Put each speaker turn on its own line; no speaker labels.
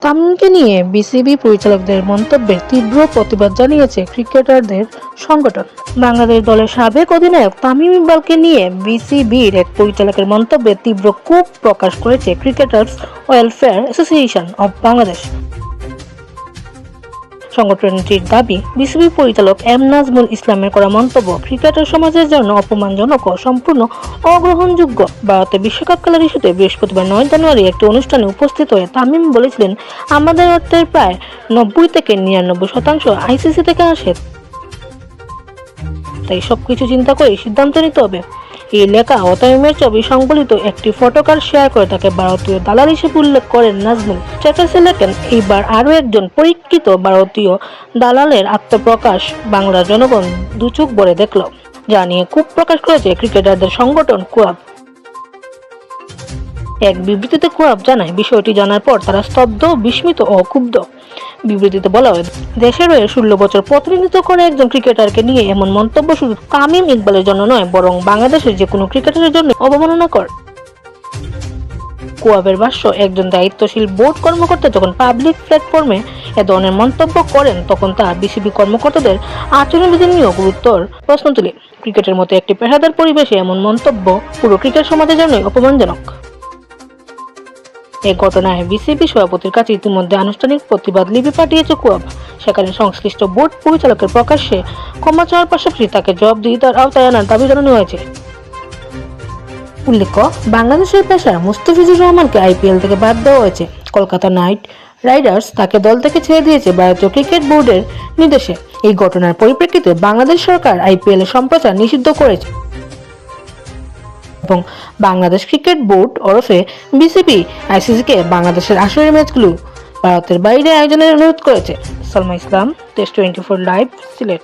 তামিমকে নিয়ে বিসিবি পরিচালকদের মন্তব্যের তীব্র প্রতিবাদ জানিয়েছে ক্রিকেটারদের সংগঠন। বাংলাদেশ দলের সাবেক অধিনায়ক তামিম ইকবালকে নিয়ে বিসিবির এক পরিচালকের মন্তব্যে তীব্র ক্ষোভ প্রকাশ করেছে cricketers welfare association of Bangladesh. সংগঠনটির দাবি, বিসিবি পরিচালক এম নাজমুল ইসলামের করা মন্তব্য ক্রিকেটার সমাজের জন্য অপমানজনক ও সম্পূর্ণ অগ্রহণযোগ্য। ভারতে বিশ্বকাপ খেলার ইস্যুতে বৃহস্পতিবার 9 জানুয়ারি একটি অনুষ্ঠানে উপস্থিত হয়ে তামিম বলেছিলেন, আমাদের অর্থের প্রায় 90 থেকে 99% আইসিসি থেকে আসে, তাই সবকিছু চিন্তা করে সিদ্ধান্ত নিতে হবে। এই লেখা ও তামিমের ছবি সংবলিত একটি ফটোকার্ড শেয়ার করে তাকে ভারতীয় দালাল হিসেবে উল্লেখ করেন নাজমুল। স্ট্যাটাসে লেখেন, এইবার আরও একজন পরীক্ষিত ভারতীয় দালালের আত্মপ্রকাশ বাংলার জনগণ দুচোখ ভরে দেখল, যা নিয়ে ক্ষোভ প্রকাশ করেছে ক্রিকেটারদের সংগঠন কোয়াব। এক বিবৃতিতে কোয়াব জানায়, বিষয়টি জানার পর তারা স্তব্ধ, বিস্মিত ও ক্ষুব্ধ। বিবৃতিতে বলা হয়, দেশের হয়ে 16 বছর প্রতিনিধিত্ব করে একজন ক্রিকেটারকে নিয়ে এমন মন্তব্য শুধু তামিম ইকবালের জন্য নয়, বরং বাংলাদেশের যে কোনো ক্রিকেটারের জন্য অবমাননাকর। কোয়াবের ভাষ্য, একজন দায়িত্বশীল বোর্ড কর্মকর্তা যখন পাবলিক প্ল্যাটফর্মে এ ধরনের মন্তব্য করেন, তখন তা বিসিবি কর্মকর্তাদের আচরণবিধি নিয়েও গুরুত্বর প্রশ্ন তুলে। ক্রিকেটের মতো একটি পেশাদার পরিবেশে এমন মন্তব্য পুরো ক্রিকেট সমাজের জন্যই অপমানজনক। এই ঘটনায় বিসিবি সভাপতির কাছে ইতিমধ্যে আনুষ্ঠানিক প্রতিবাদ লিপি পাঠিয়েছে কোয়াব। সেখানে সংশ্লিষ্ট বোর্ড পরিচালকের প্রকাশ্যে ক্ষমা চাওয়ার পাশাপাশি তাকে জবাবদিহিতার আওতায় আনার দাবি জানানো হয়েছে। উল্লেখ্য, বাংলাদেশের পেসার মুস্তাফিজুর রহমানকে আইপিএল থেকে বাদ দেওয়া হয়েছে। কলকাতা নাইট রাইডার্স তাকে দল থেকে ছেড়ে দিয়েছে ভারতীয় ক্রিকেট বোর্ডের নির্দেশে। এই ঘটনার পরিপ্রেক্ষিতে বাংলাদেশ সরকার আইপিএল এর সম্প্রচার নিষিদ্ধ করেছে এবং বাংলাদেশ ক্রিকেট বোর্ড ওরফে বিসিবি আইসিসিকে বাংলাদেশের আসরের ম্যাচগুলো ভারতের বাইরে আয়োজনের অনুরোধ করেছে। সালমা ইসলাম, টেস্ট 24 লাইভ, সিলেট।